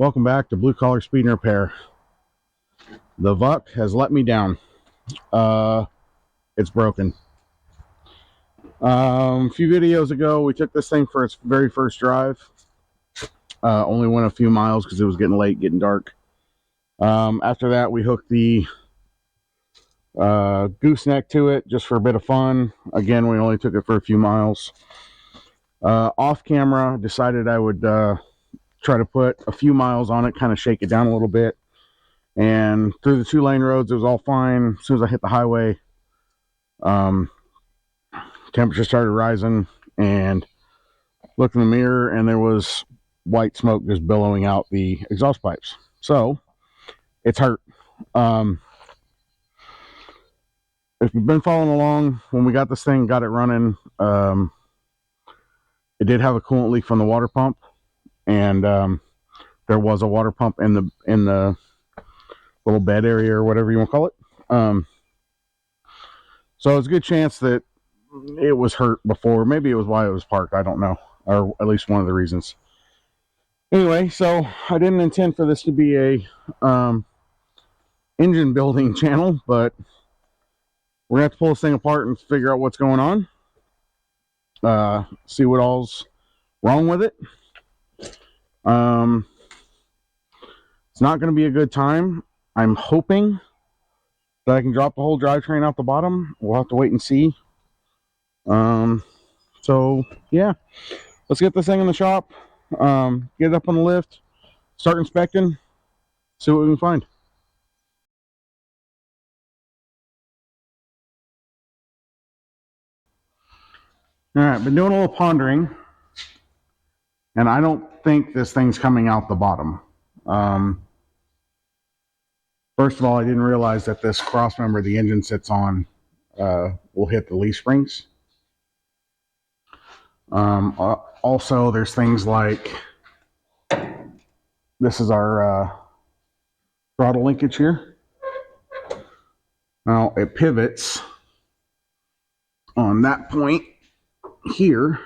Welcome back to Blue Collar Speed and Repair. The Vuck has let me down. It's broken. A few videos ago, we took this thing for its very first drive. Only went a few miles because it was getting late, getting dark. After that, we hooked the gooseneck to it just for a bit of fun. Again, we only took it for a few miles. Off camera, decided I would try to put a few miles on it, kind of shake it down a little bit. And through the 2-lane roads, it was all fine. As soon as I hit the highway, temperature started rising, and looked in the mirror, and there was white smoke just billowing out the exhaust pipes. So it's hurt. If you've been following along, when we got this thing, got it running, it did have a coolant leak from the water pump, and there was a water pump in the little bed area or whatever you want to call it. So it's a good chance that it was hurt before. Maybe it was why it was parked. I don't know, or at least one of the reasons. Anyway, so I didn't intend for this to be a engine building channel, but we're gonna have to pull this thing apart and figure out what's going on. See what all's wrong with it. It's not going to be a good time. I'm hoping that I can drop the whole drivetrain out the bottom. We'll have to wait and see. So yeah, let's get this thing in the shop, get it up on the lift, start inspecting, see what we can find. All right, been doing a little pondering, and I don't think this thing's coming out the bottom. First of all, I didn't realize that this cross member the engine sits on will hit the leaf springs. Also, there's things like, this is our throttle linkage here. Now, it pivots on that point here,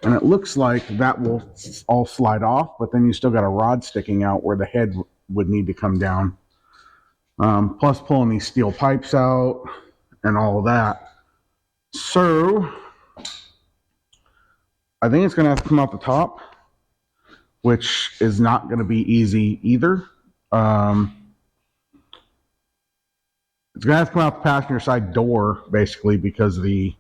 and it looks like that will all slide off, but then you still got a rod sticking out where the head would need to come down. Plus pulling these steel pipes out and all of that. So I think it's going to have to come out the top, which is not going to be easy either. It's going to have to come out the passenger side door, basically, because the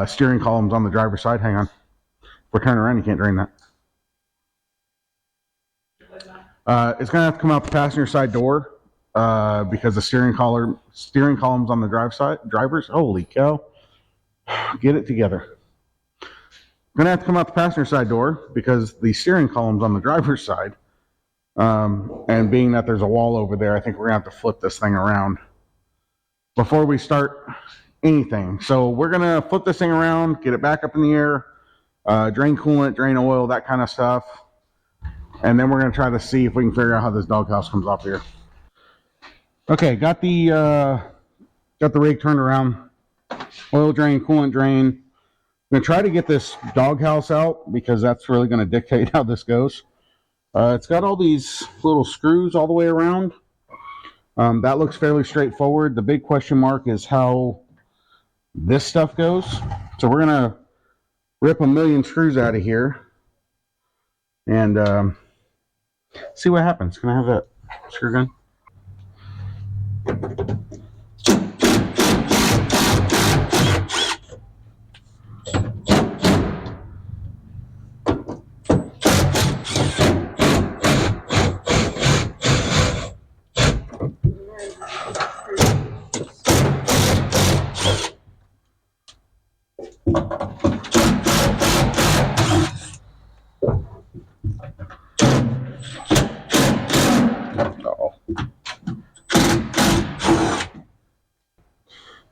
steering column's on the driver's side. Hang on. If we're turning around, you can't drain that. It's going to have to come out the passenger side door because the steering column's on the driver's. Holy cow. Get it together. Going to have to come out the passenger side door because the steering column's on the driver's side. And being that there's a wall over there, I think we're going to have to flip this thing around before we start anything. So we're going to flip this thing around, get it back up in the air, drain coolant, drain oil, that kind of stuff. And then we're going to try to see if we can figure out how this doghouse comes off here. Okay, got the rig turned around. Oil drain, coolant drain. I'm going to try to get this doghouse out because that's really going to dictate how this goes. It's got all these little screws all the way around. That looks fairly straightforward. The big question mark is how this stuff goes. So we're going to rip a million screws out of here and see what happens. Can I have that screw gun?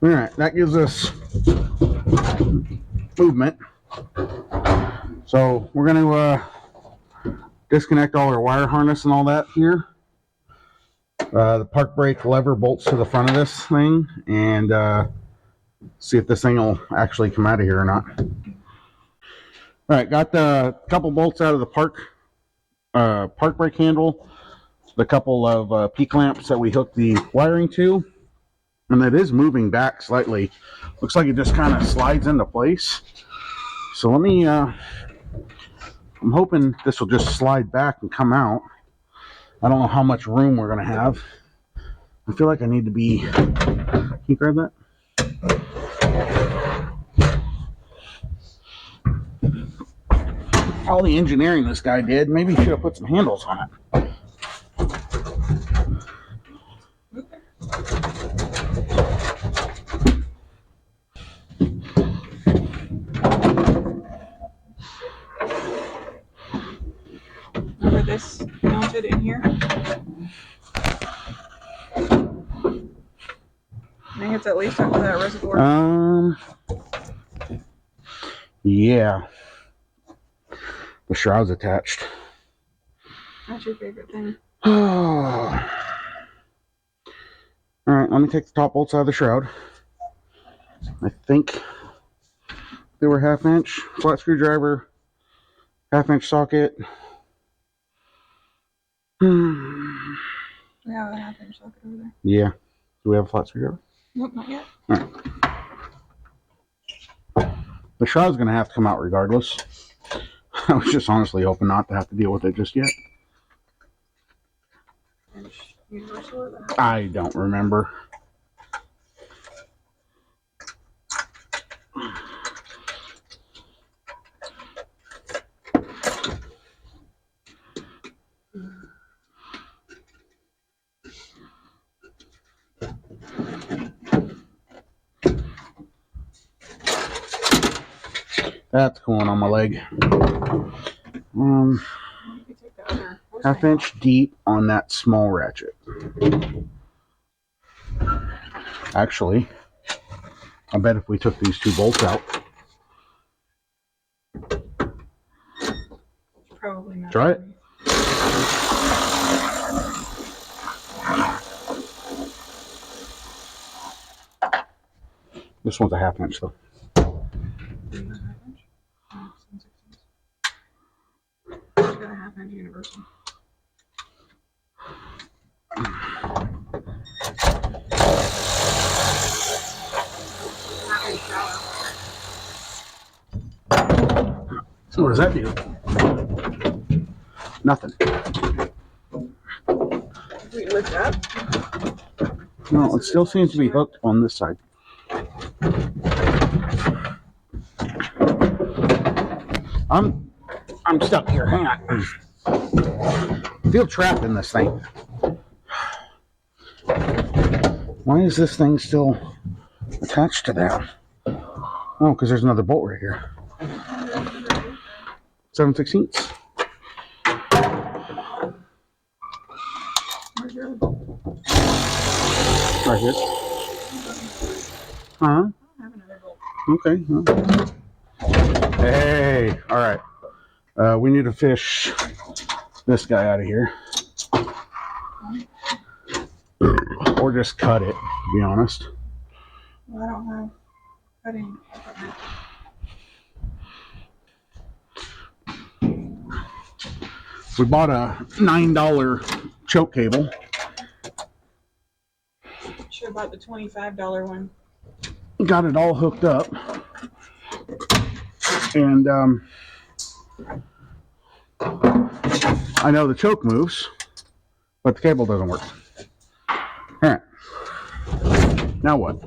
All right, that gives us movement. So we're going to disconnect all our wire harness and all that here. The park brake lever bolts to the front of this thing, and see if this thing will actually come out of here or not. All right, got the couple bolts out of the park brake handle, the couple of P clamps that we hooked the wiring to, and that is moving back slightly. Looks like it just kind of slides into place. So let me, I'm hoping this will just slide back and come out. I don't know how much room we're going to have. I feel like I need to be, can you grab that? All the engineering this guy did, maybe he should have put some handles on it. Remember this mounted in here? I think it's at least under that reservoir. Yeah. The shroud's attached. That's your favorite thing. Alright, let me take the top bolts out of the shroud. I think they were 1/2 inch. Flat screwdriver, 1/2 inch socket. We have a 1/2 inch socket over there. Yeah. Do we have a flat screwdriver? Nope, not yet. Alright. The shroud's going to have to come out regardless. I was just honestly hoping not to have to deal with it just yet. Universal or that? I don't remember. That's going on my leg. 1/2 inch deep on that small ratchet. Actually, I bet if we took these 2 bolts out. Probably not. Try it. This one's a 1/2 inch though. It's got a 1/2 inch universal. So what does that do? Nothing. We lift up. No, it still seems to be hooked on this side. I'm stuck here. Hang on. I feel trapped in this thing. Why is this thing still attached to that? Oh, because there's another bolt right here. 7/16. Right here. Huh? Okay. Hey, all right. We need to fish this guy out of here. Or just cut it, to be honest. Well, I don't have cutting equipment. We bought a $9 choke cable. Should have bought the $25 one. Got it all hooked up. And I know the choke moves, but the cable doesn't work. Alright. Now what?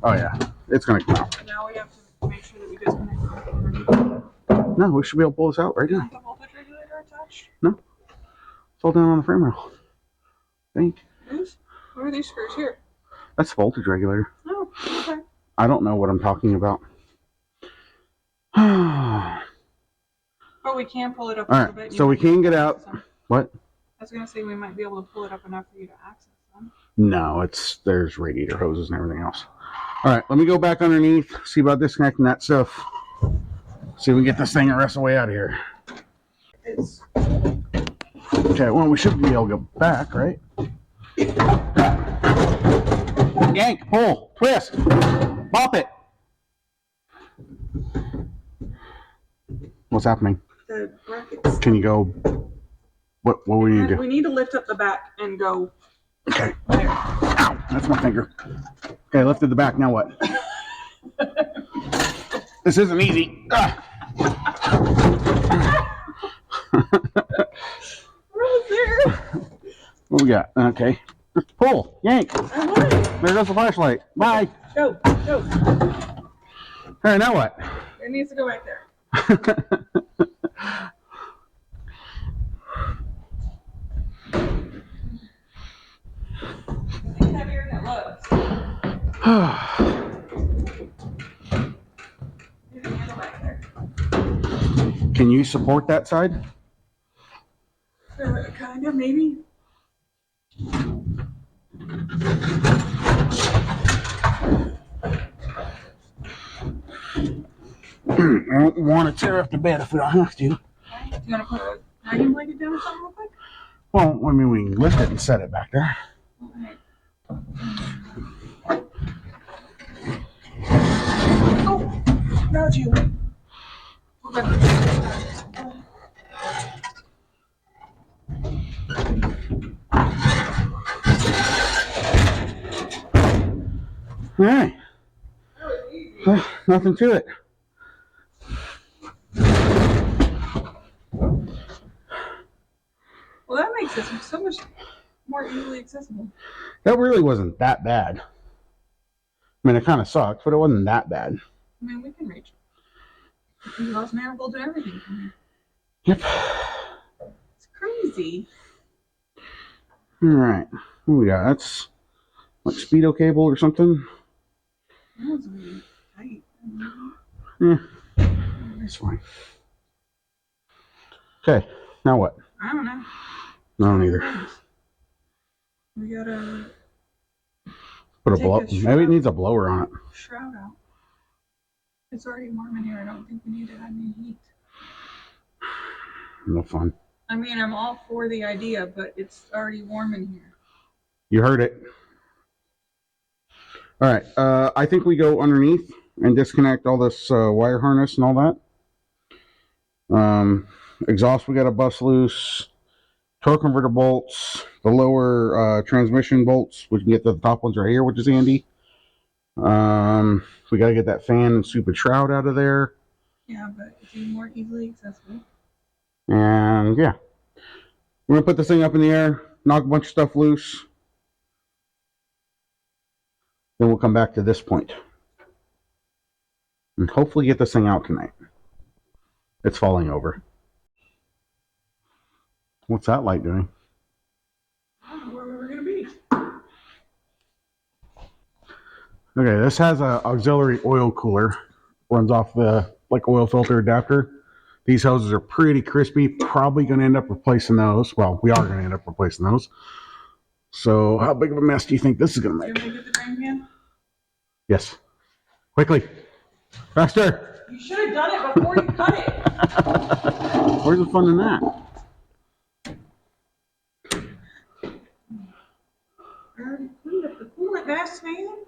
Oh yeah, it's gonna come out. Now we have to make sure that we disconnect it. No, we should be able to pull this out right now. The voltage regulator attached? No. It's all down on the frame rail. I think. What are these screws here? That's the voltage regulator. Oh, okay. I don't know what I'm talking about. But we can pull it up All a right, little bit. so we can get out. What? I was going to say we might be able to pull it up enough for you to access them. No, there's radiator hoses and everything else. All right, let me go back underneath, see about disconnecting that stuff. See if we can get this thing the rest of the way out of here. Okay, well, we should be able to go back, right? Yank, pull, twist, bop it. What's happening? The brackets. Can you go? What we need to do? We need to lift up the back and go. Okay. There. Ow! That's my finger. Okay, lifted the back. Now what? This isn't easy. We're there. What we got? Okay. Just pull. Yank. I want it. There goes the flashlight. Bye. Go. Hey, now what? It needs to go back there. It's heavier than it looks. There's a handle back there. Can you support that side? Kind of, maybe. I don't want to tear up the bed if we don't have to. Do you want to put a hanging blanket down or something real quick? Well, I mean, we can lift it and set it back there. Alright. Oh, got you. All right. Nothing to it. Well, that makes it so much more easily accessible. That really wasn't that bad. I mean, it kind of sucked, but it wasn't that bad. I mean, we can reach. We lost manifolds and everything from here. Yep. It's crazy. All right. What we got? That's like speedo cable or something. That was really tight. Yeah. That's fine. Okay. Now what? I don't know. I don't either. We gotta Put a take blow. a shroud. Maybe it needs a blower on it. Shroud out. It's already warm in here. I don't think we need to add any heat. No fun. I mean, I'm all for the idea, but it's already warm in here. You heard it. All right. I think we go underneath and disconnect all this wire harness and all that. Exhaust we got to bust loose. Torque converter bolts. The lower transmission bolts. We can get to the top ones right here, which is handy. We got to get that fan and stupid shroud out of there. Yeah, but it's even more easily accessible. And yeah. We're going to put this thing up in the air. Knock a bunch of stuff loose. Then we'll come back to this point. And hopefully get this thing out tonight. It's falling over. What's that light doing? I don't know where we were going to be. Okay, this has an auxiliary oil cooler. Runs off the oil filter adapter. These hoses are pretty crispy. Probably going to end up replacing those. Well, we are going to end up replacing those. So how big of a mess do you think this is going to Did make? we get the drain pan? Yes. Quickly. Faster. You should have done it before you cut it. Where's the fun in that? I already cleaned up the coolant vest, man.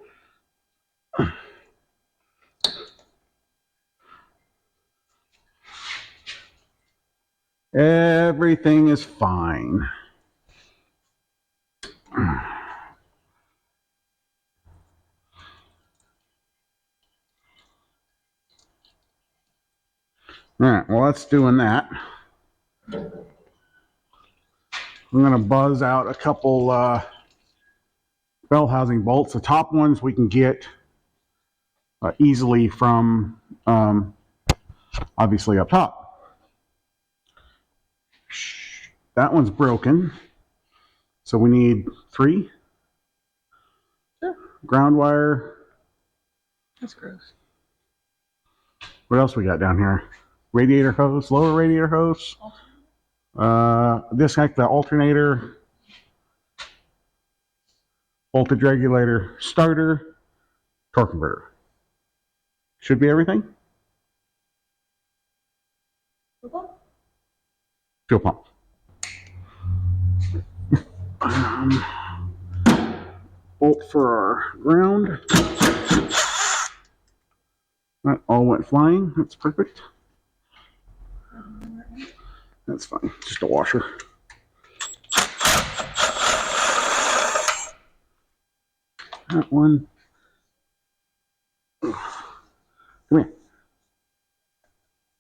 Everything is fine. All right, well, that's doing that. I'm going to buzz out a couple bell housing bolts. The top ones we can get easily from, obviously, up top. That one's broken. So we need 3. Sure. Ground wire. That's gross. What else we got down here? Radiator hose, lower radiator hose. Disconnect the alternator. Voltage regulator, starter, torque converter. Should be everything. Fuel pump. Bolt for our ground. That all went flying. That's perfect. That's fine. Just a washer. That one. Come here.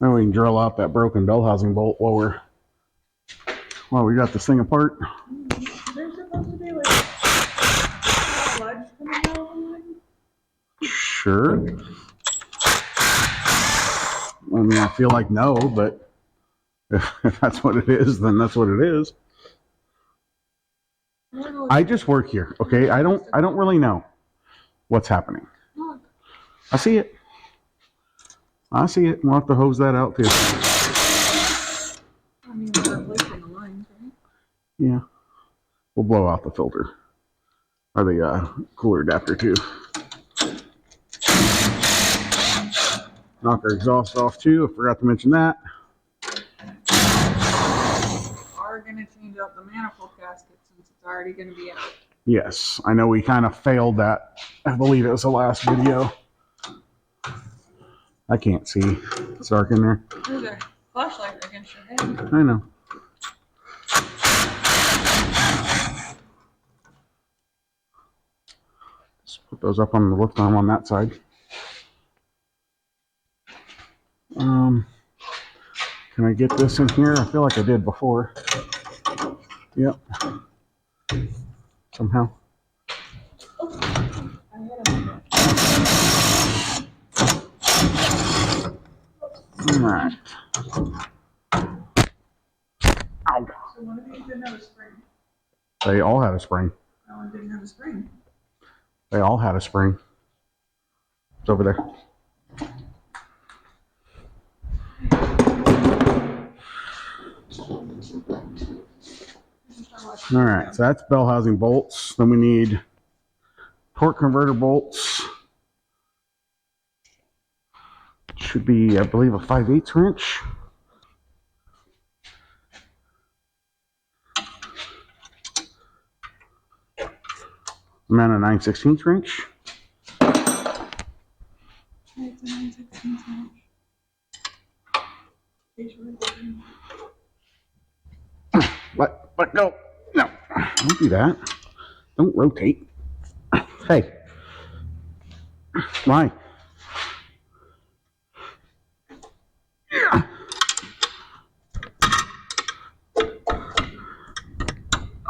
Now we can drill out that broken bell housing bolt while we got this thing apart. There's supposed to be like a ledge coming out of the line. Sure. I mean, I feel like no, but if that's what it is, then that's what it is. I just work here, okay? I don't really know what's happening. Look. I see it. I see it. We'll have to hose that out too. I mean, we're replacing the lines, right? Yeah. We'll blow out the filter. Or the cooler adapter too. Knock our exhaust off too. I forgot to mention that. Are going to change out the manifold gasket since it's already going to be out. Yes, I know we kind of failed that. I believe it was the last video. I can't see. It's dark in there. There's a flashlight against your head. I know. Let's put those up on the lift arm on that side. Can I get this in here? I feel like I did before. Yep. Somehow. Alright. Ow. So one of these didn't have a spring. They all had a spring. That one didn't have a spring. They all had a spring. It's over there. Alright, so that's bell housing bolts. Then we need torque converter bolts. Should be, I believe, a 5/8 wrench. I'm at a 9/16 wrench. It's a 9/16 wrench. Let go. No, don't do that. Don't rotate. Hey. Why?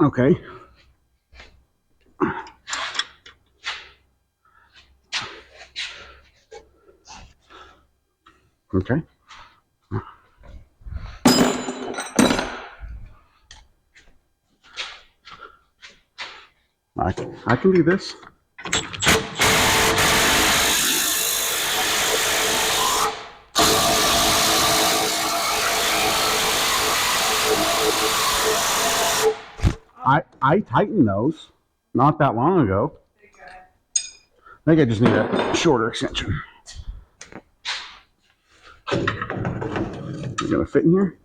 Okay. Okay. I can do this. I tightened those not that long ago. I think I just need a shorter extension. You gonna fit in here?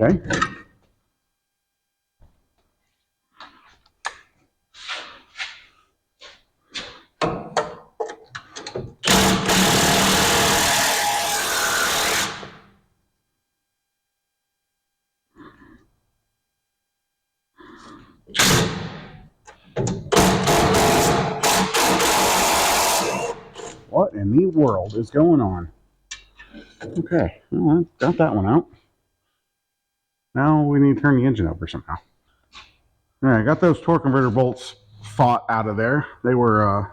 Okay. What in the world is going on? Okay, well, I got that one out. Now we need to turn the engine over somehow. All right, I got those torque converter bolts fought out of there. They were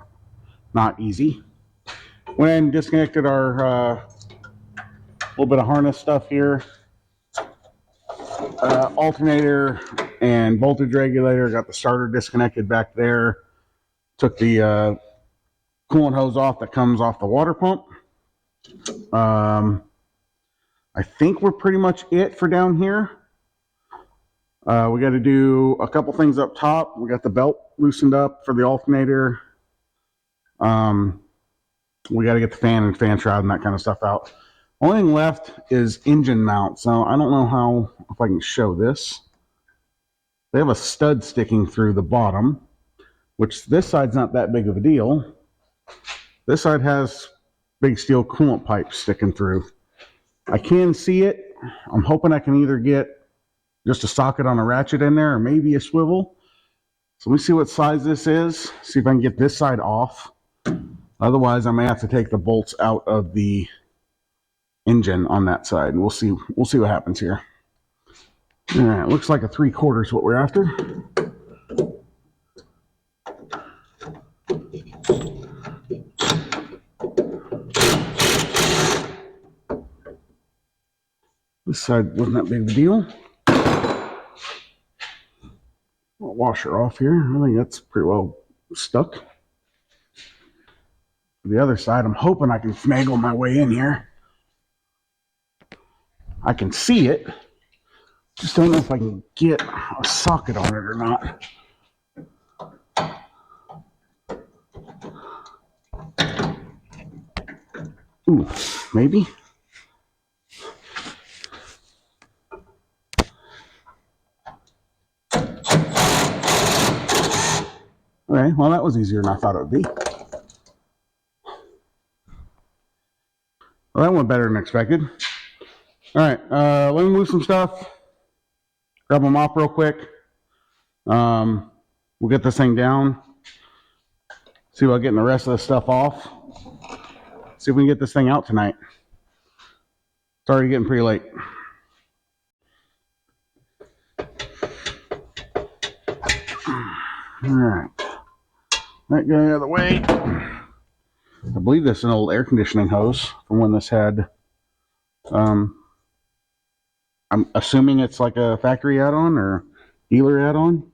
not easy. When disconnected our little bit of harness stuff here, alternator and voltage regulator, got the starter disconnected back there. Took the coolant hose off that comes off the water pump. I think we're pretty much it for down here. We got to do a couple things up top. We got the belt loosened up for the alternator. We got to get the fan and fan shroud and that kind of stuff out. Only thing left is engine mount. So I don't know how, if I can show this. They have a stud sticking through the bottom, which this side's not that big of a deal. This side has big steel coolant pipes sticking through. I can see it. I'm hoping I can either get just a socket on a ratchet in there or maybe a swivel. So let me see what size this is, see if I can get this side off. Otherwise, I may have to take the bolts out of the engine on that side, and we'll see what happens here. All right, looks like a 3/4 is what we're after. This side wasn't that big of a deal. I'll wash her off here. I think that's pretty well stuck. The other side, I'm hoping I can finagle my way in here. I can see it. Just don't know if I can get a socket on it or not. Ooh, maybe. Okay, well, that was easier than I thought it would be. Well, that went better than expected. All right, let me move some stuff. Grab a mop real quick. We'll get this thing down. See about getting the rest of the stuff off. See if we can get this thing out tonight. It's already getting pretty late. All right. That guy out of the way. I believe this is an old air conditioning hose from when this had, I'm assuming it's like a factory add-on or dealer add-on.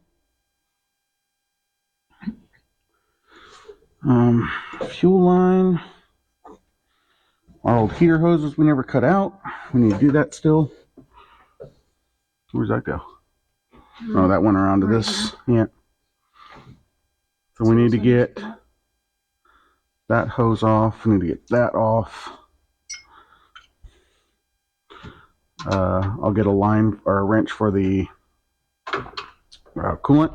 Fuel line. Our old heater hoses we never cut out. We need to do that still. Where's that go? Oh, that went around to this. Yeah. So we need to get that hose off. We need to get that off. I'll get a line or a wrench for the coolant.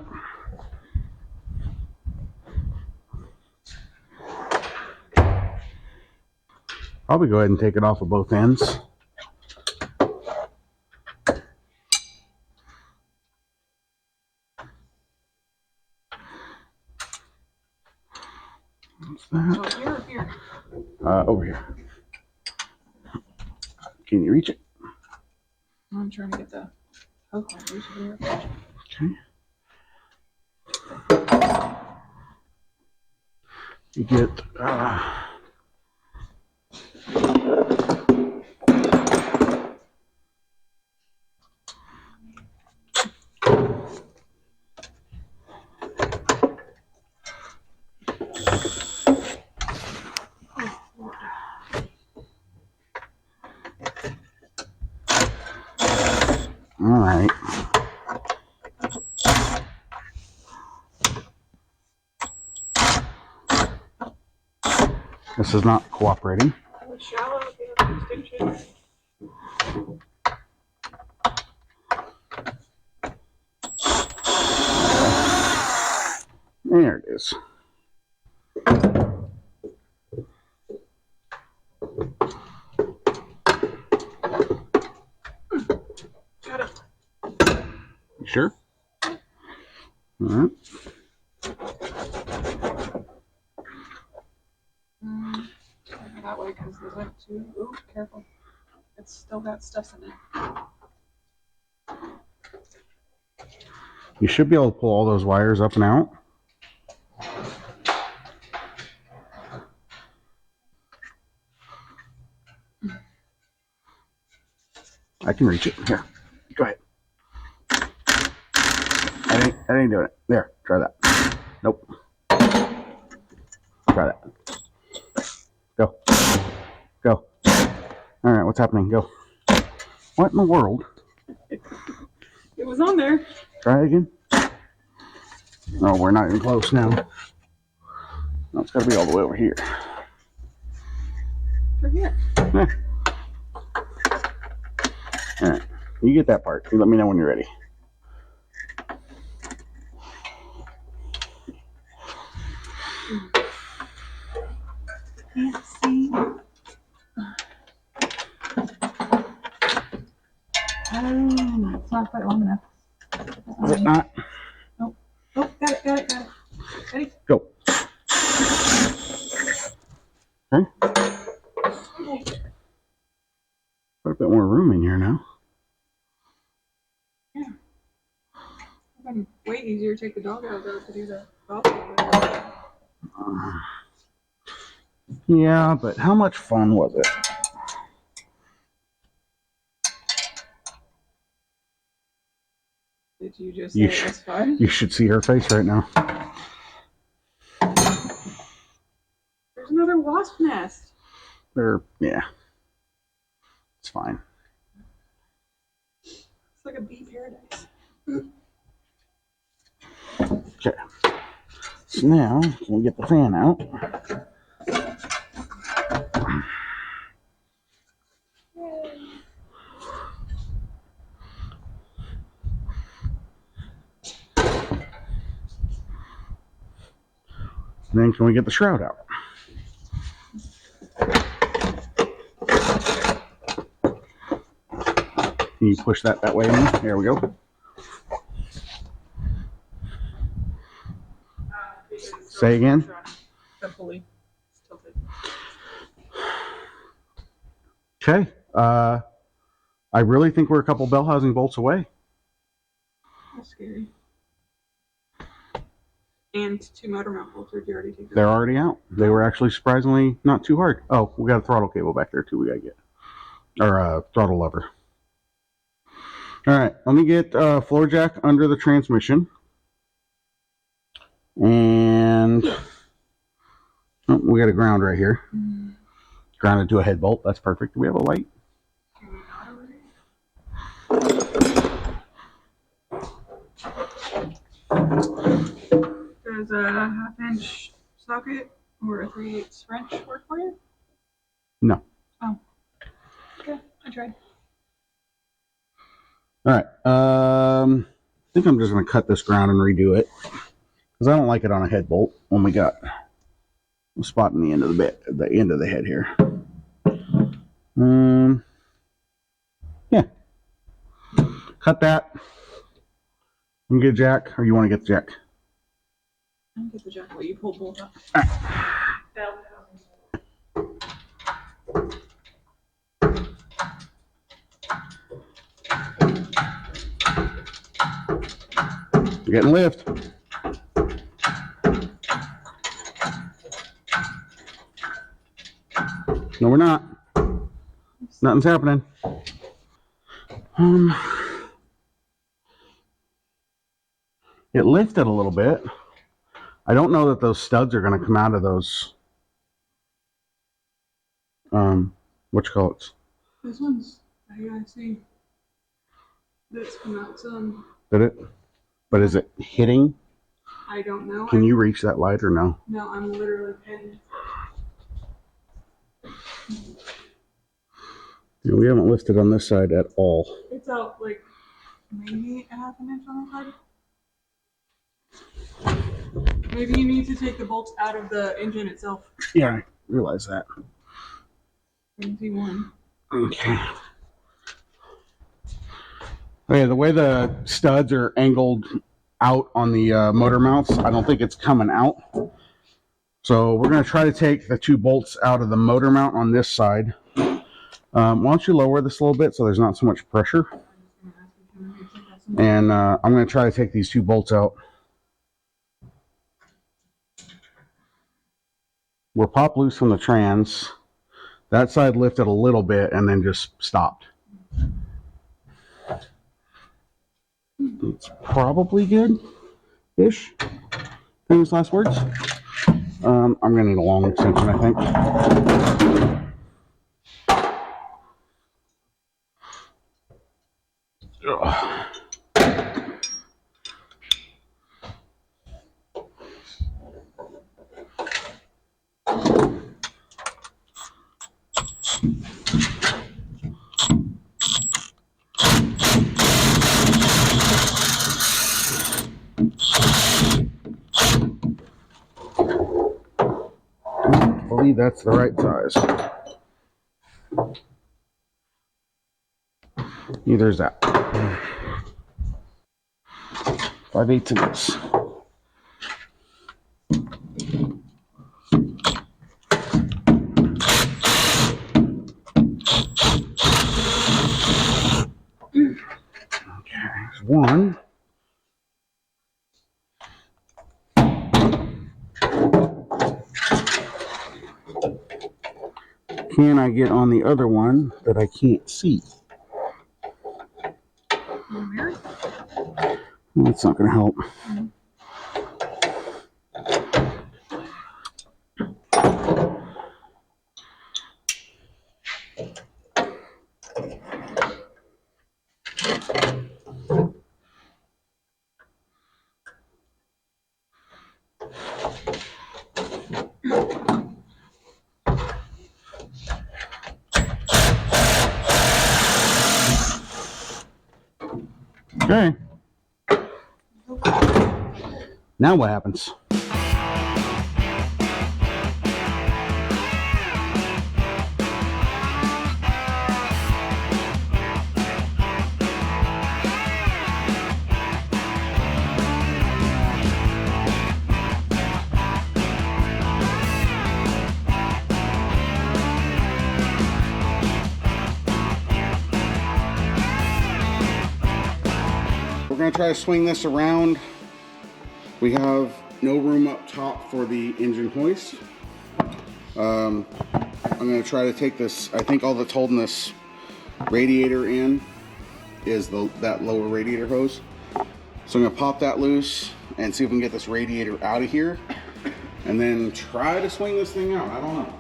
Probably go ahead and take it off of both ends. What's that? Here or here? Over here. Can you reach it? I'm trying to get the hose loose here. Okay. You get all right. This is not cooperating. Shallow, distinction. There it is. Got it. You sure? All right. That way because they went to. Ooh, careful. It's still got stuff in it. You should be able to pull all those wires up and out. I can reach it. Here, go ahead. I ain't doing it. There, try that. Nope. Try that. Go. Go. All right, what's happening? Go. What in the world? It was on there. Try it again. Oh, we're not even close now. No, it's got to be all the way over here. For here. Yeah. All right, you get that part. You let me know when you're ready. Can't see. Oh, it's not quite long enough. Is it not? Nope. Oh, got it. Ready? Go. Okay. Okay. Put a bit more room in here now. Yeah. It's been way easier to take the dog out though to do the golf. Yeah, but how much fun was it? Did you just say it was fun? You should see her face right now. There's another wasp nest. Yeah. It's fine. It's like a bee paradise. Okay. So now, we'll get the fan out. Then can we get the shroud out? Can you push that way in? There we go. Say again? The pulley is tilted. Okay. I really think we're a couple bell housing bolts away. That's scary. And 2 motor mount bolts, or did you already take them? They're already out. They were actually surprisingly not too hard. Oh, we got a throttle cable back there too we gotta get. Or a throttle lever. Alright, let me get floor jack under the transmission. And oh, we got a ground right here. Grounded to a head bolt. That's perfect. Do we have a light? Does a 1/2-inch socket or a 3/8 wrench work for you? No. Oh. Yeah, I tried. Alright. I think I'm just going to cut this ground and redo it. Because I don't like it on a head bolt when we got a spot in the end of the end of the head here. Yeah. Cut that. You get a jack, or you want to get the jack? I'll get the jack while you pull both up. You're getting lift. No, we're not. Nothing's happening. It lifted a little bit. I don't know that those studs are going to come out of those. What you call it? This one's, I see. That's come out some. Did it? But is it hitting? I don't know. Can you reach that light or no? No, I'm literally pinned. Yeah, we haven't lifted on this side at all. It's out like maybe a 1/2 inch on the side. Maybe you need to take the bolts out of the engine itself. Yeah, I realize that. See one. Okay. Okay, the way the studs are angled out on the motor mounts, I don't think it's coming out. So we're going to try to take the 2 bolts out of the motor mount on this side. Why don't you lower this a little bit so there's not so much pressure. And I'm going to try to take these 2 bolts out. We're popped loose from the trans. That side lifted a little bit and then just stopped. It's probably good-ish. Famous last words. I'm going to need a long extension, I think. Ugh. Hopefully that's the right size. There's that. 5/8 of this. Okay, there's one. Can I get on the other one that I can't see? That's not going to help. Okay. Now what happens? We're going to try to swing this around. We have no room up top for the engine hoist. I'm going to try to take this, I think all that's holding this radiator in is that lower radiator hose. So I'm going to pop that loose and see if we can get this radiator out of here and then try to swing this thing out. I don't know.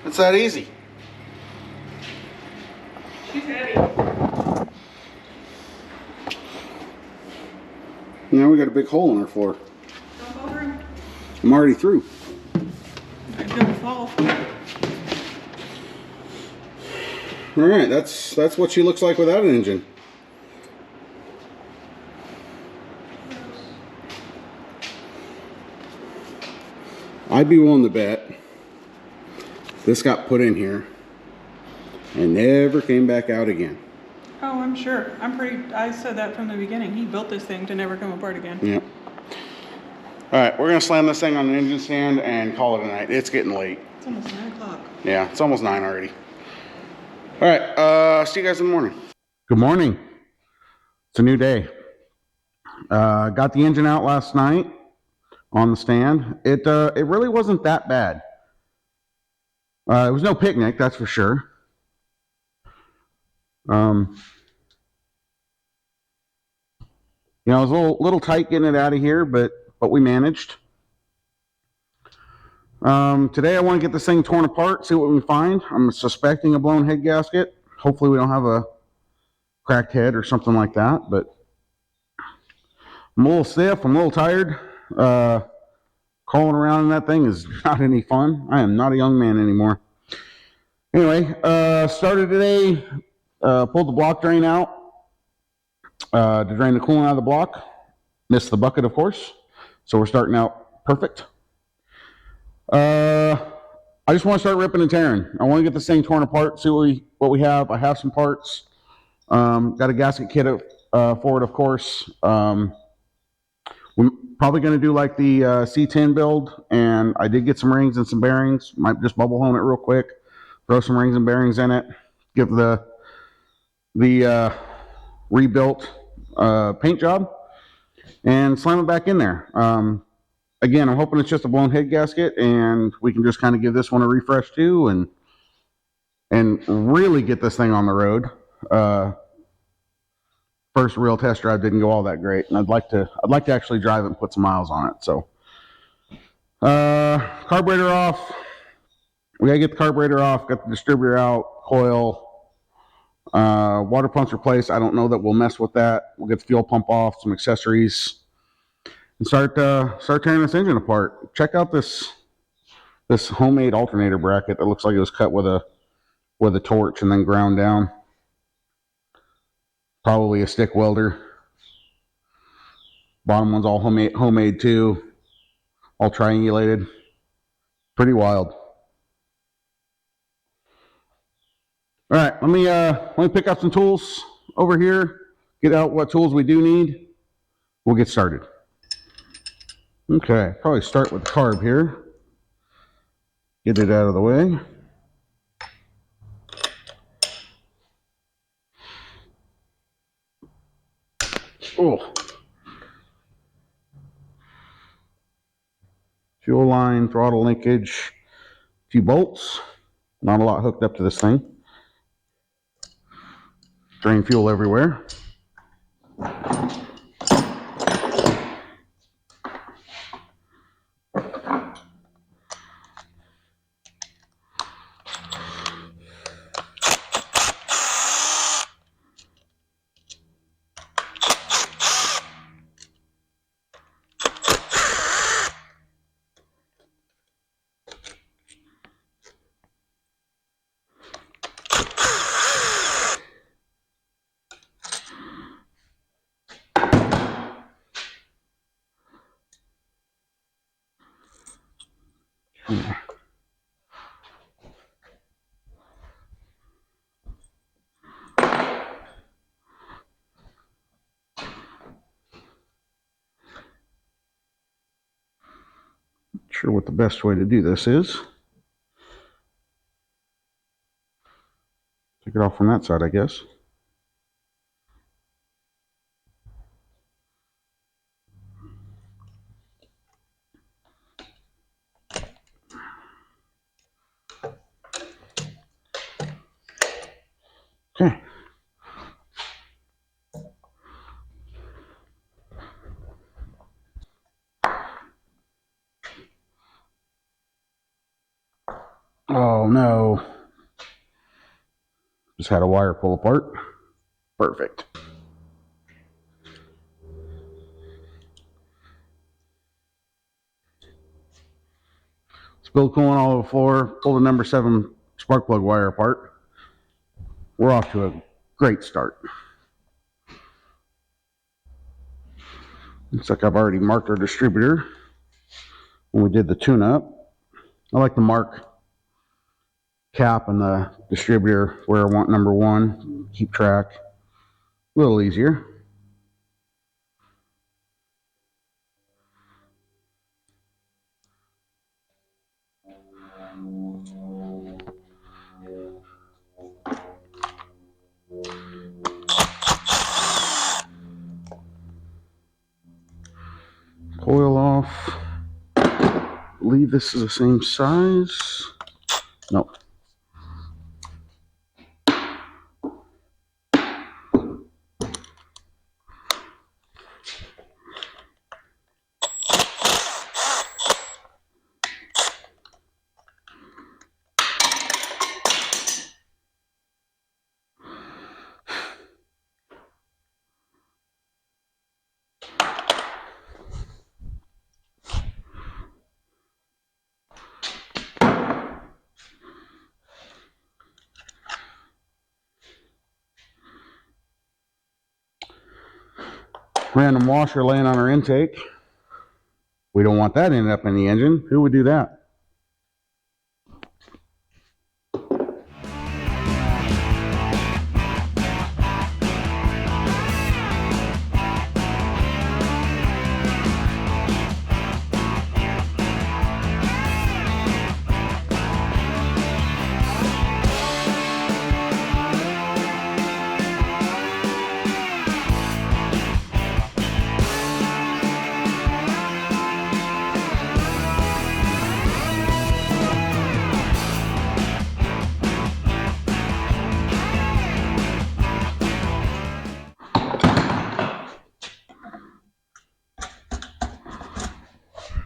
It's that easy. She's heavy. Now we got a big hole in our floor. Jump over him. I'm already through. I'm gonna fall. All right, that's what she looks like without an engine. I'd be willing to bet this got put in here and never came back out again. Oh, I'm sure. I said that from the beginning. He built this thing to never come apart again. Yep. All right, we're gonna slam this thing on an engine stand and call it a night. It's getting late. It's almost 9 o'clock. Yeah, it's almost 9 already. All right, see you guys in the morning. Good morning. It's a new day. Got the engine out last night on the stand. It really wasn't that bad. It was no picnic, that's for sure. You know, it was a little tight getting it out of here, but we managed. Today I want to get this thing torn apart, see what we can find. I'm suspecting a blown head gasket. Hopefully we don't have a cracked head or something like that, but I'm a little stiff, I'm a little tired. Crawling around in that thing is not any fun. I am not a young man anymore. Anyway, started today, pulled the block drain out to drain the coolant out of the block. Missed the bucket, of course. So we're starting out perfect. I just want to start ripping and tearing. I want to get this thing torn apart, see what we have. I have some parts. Got a gasket kit for it, of course. We're probably going to do like the C10 build, and I did get some rings and some bearings. Might just bubble hone it real quick, throw some rings and bearings in it, give the rebuilt paint job, and slam it back in there. Again, I'm hoping it's just a blown head gasket, and we can just kind of give this one a refresh too, and and really get this thing on the road. First real test drive didn't go all that great, and I'd like to actually drive it and put some miles on it. So, carburetor off. We gotta get the carburetor off. Got the distributor out. Coil. Water pumps replaced. I don't know that we'll mess with that. We'll get the fuel pump off, some accessories, and start tearing this engine apart. Check out this homemade alternator bracket that looks like it was cut with a torch and then ground down. Probably a stick welder. Bottom one's all homemade too, all triangulated. Pretty wild. All right, let me pick up some tools over here. Get out what tools we do need. We'll get started. Okay, probably start with the carb here. Get it out of the way. Oh. Fuel line, throttle linkage, a few bolts. Not a lot hooked up to this thing. Drain fuel everywhere. Not sure what the best way to do this is. Take it off from that side, I guess. Okay. Oh no. Just had a wire pull apart. Perfect. Spilled coolant all over the floor. Pulled the number 7 spark plug wire apart. We're off to a great start. Looks like I've already marked our distributor when we did the tune-up. I like to mark cap and the distributor where I want number 1. Keep track. A little easier. Coil off. I believe this is the same size. Nope. Random washer laying on our intake. We don't want that ending up in the engine. Who would do that?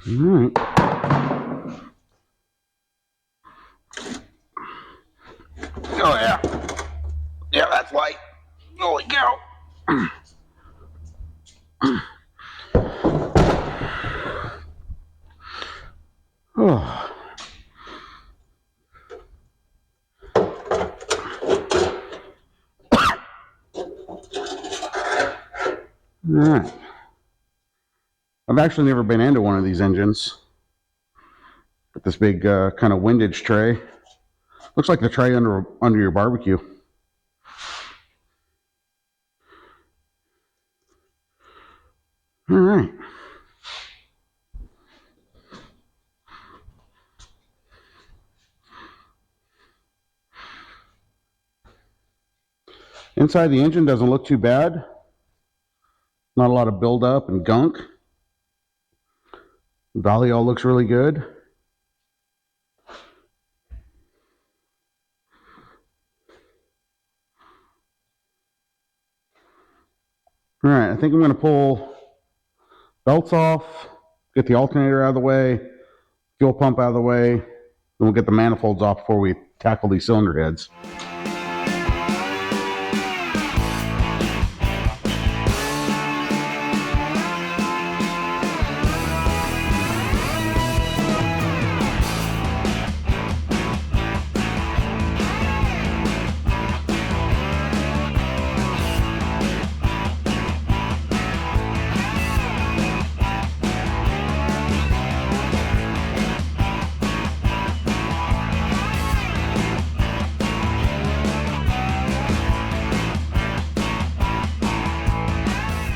All right. Oh yeah. Yeah, that's light. Holy cow. Oh. All right. I've actually never been into one of these engines. Got this big kind of windage tray. Looks like the tray under your barbecue. All right. Inside the engine doesn't look too bad. Not a lot of buildup and gunk. Valley all looks really good. All right, I think I'm going to pull belts off, get the alternator out of the way, fuel pump out of the way, and we'll get the manifolds off before we tackle these cylinder heads.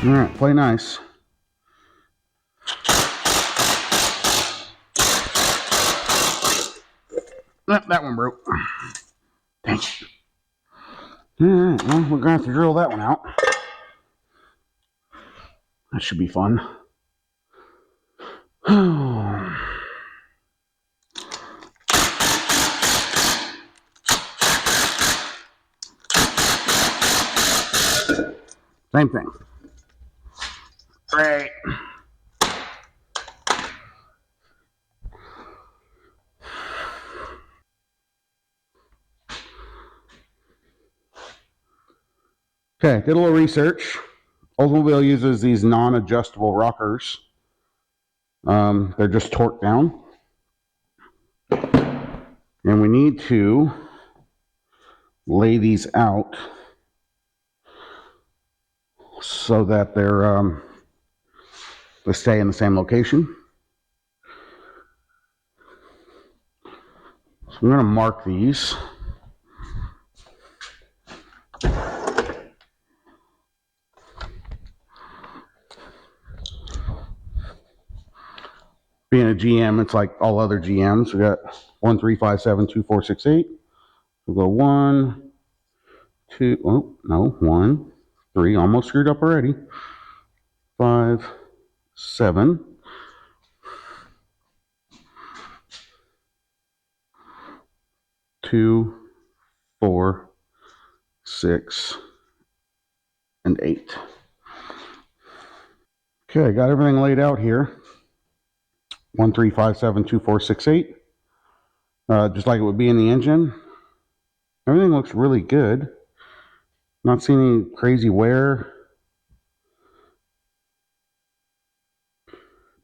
All right, play nice. That one broke. Dang it. All right, well, we're going to have to drill that one out. That should be fun. Same thing. Great. Okay, did a little research. Oldsmobile uses these non-adjustable rockers. They're just torqued down. And we need to lay these out so that they stay in the same location. So I'm going to mark these. Being a GM, it's like all other GMs. We got 1, 3, 5, 7, 2, 4, 6, 8. We'll go 1, 2, oh, no, 1, 3, almost screwed up already. 5, 7. 2, 4, 6, and 8. Okay, got everything laid out here. 1, 3, 5, 7, 2, 4, 6, 8. Just like it would be in the engine. Everything looks really good. Not seeing any crazy wear.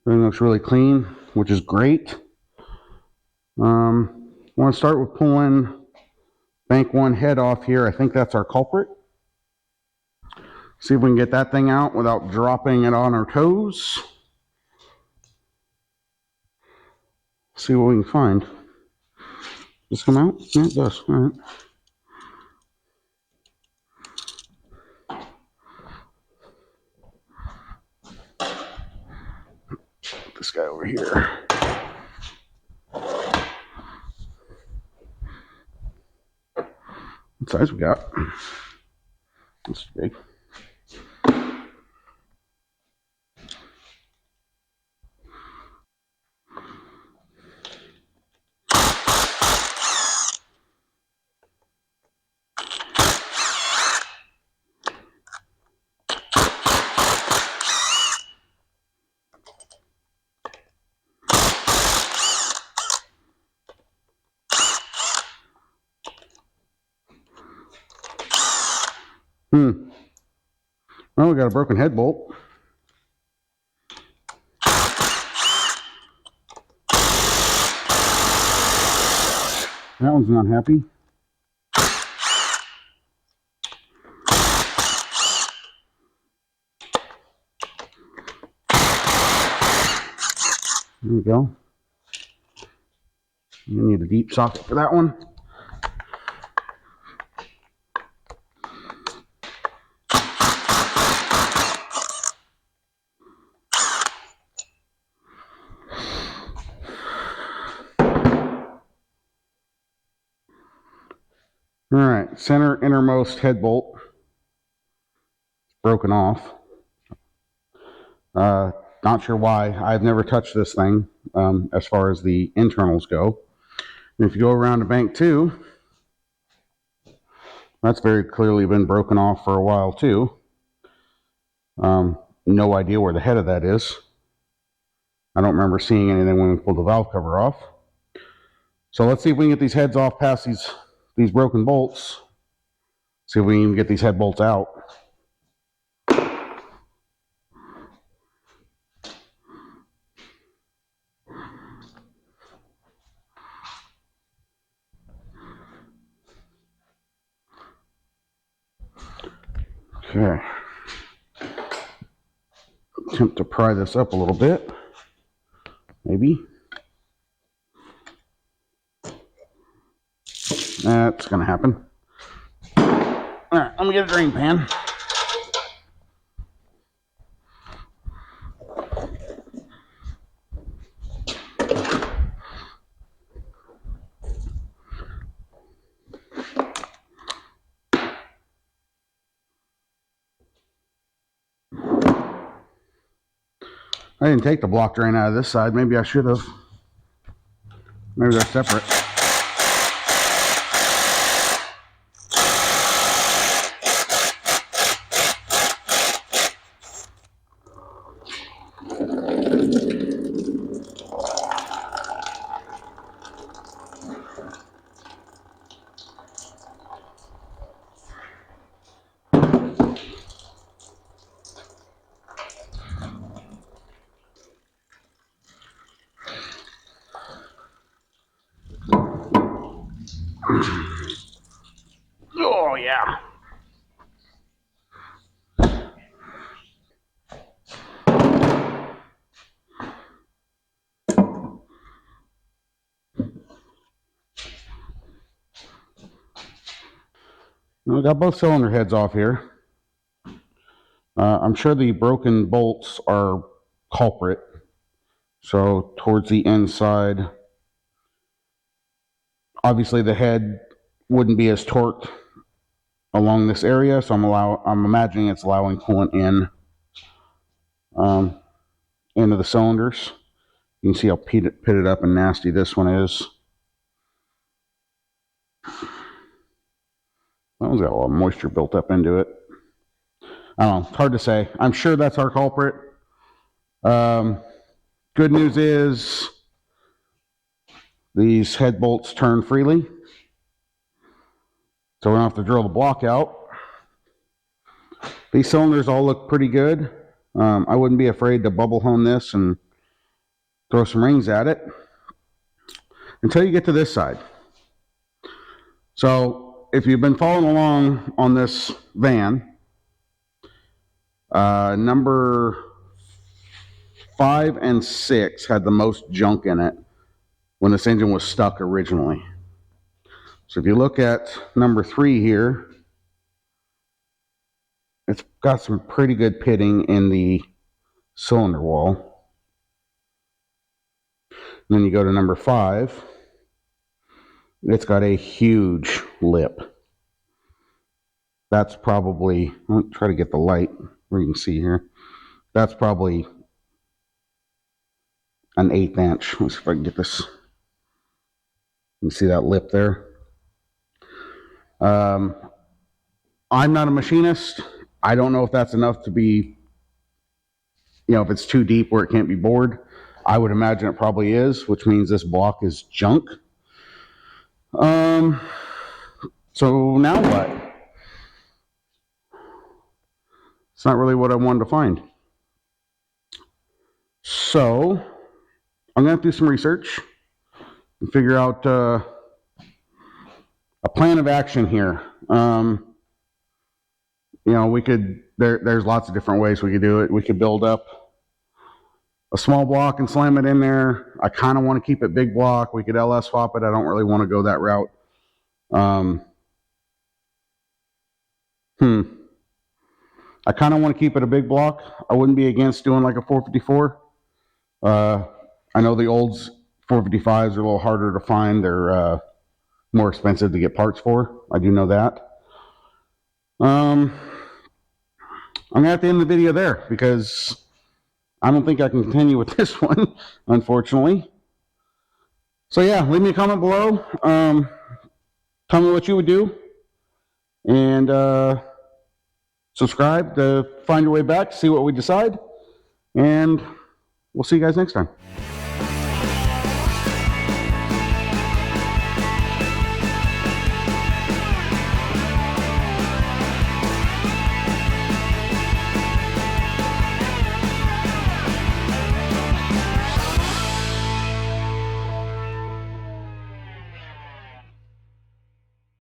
Everything looks really clean, which is great. I want to start with pulling bank 1 head off here. I think that's our culprit. See if we can get that thing out without dropping it on our toes. See what we can find. Does this come out? Yeah, it does. All right. Put this guy over here. What size we got? That's big. Well, we got a broken head bolt. That one's not happy. There we go. You need a deep socket for that one. All right, center innermost head bolt broken off. Not sure why. I've never touched this thing as far as the internals go. And if you go around to bank 2, that's very clearly been broken off for a while too. No idea where the head of that is. I don't remember seeing anything when we pulled the valve cover off. So let's see if we can get these heads off past these broken bolts. See if we can even get these head bolts out. Okay. Attempt to pry this up a little bit. Maybe. That's going to happen. All right, let me get a drain pan. I didn't take the block drain out of this side. Maybe I should have. Maybe they're separate. Oh, yeah. We got both cylinder heads off here. I'm sure the broken bolts are culprit. So towards the inside, obviously the head wouldn't be as torqued along this area, so I'm imagining it's allowing coolant in into the cylinders. You can see how pitted up and nasty this one is. That one's got a lot of moisture built up into it. I don't know, it's hard to say. I'm sure that's our culprit. Good news is these head bolts turn freely, so we don't have to drill the block out. These cylinders all look pretty good. I wouldn't be afraid to bubble hone this and throw some rings at it until you get to this side. So if you've been following along on this van, number 5 and 6 had the most junk in it when this engine was stuck originally. So if you look at number 3 here, it's got some pretty good pitting in the cylinder wall. And then you go to number 5, it's got a huge lip. That's probably, I'll try to get the light where you can see here. That's probably an 1/8 inch. Let's see if I can get this. You can see that lip there. I'm not a machinist. I don't know if that's enough to be, if it's too deep where it can't be bored. I would imagine it probably is, which means this block is junk. So now what? It's not really what I wanted to find. So I'm going to do some research and figure out a plan of action here. You know, we could, there's lots of different ways we could do it. We could build up a small block and slam it in there. I kind of want to keep it big block. We could LS swap it. I don't really want to go that route. I kind of want to keep it a big block. I wouldn't be against doing like a 454. I know the old 455s are a little harder to find. They're more expensive to get parts for. I do know that. I'm gonna have to end the video there because I don't think I can continue with this one, unfortunately. So yeah, leave me a comment below. Tell me what you would do, and subscribe to find your way back, see what we decide, and we'll see you guys next time.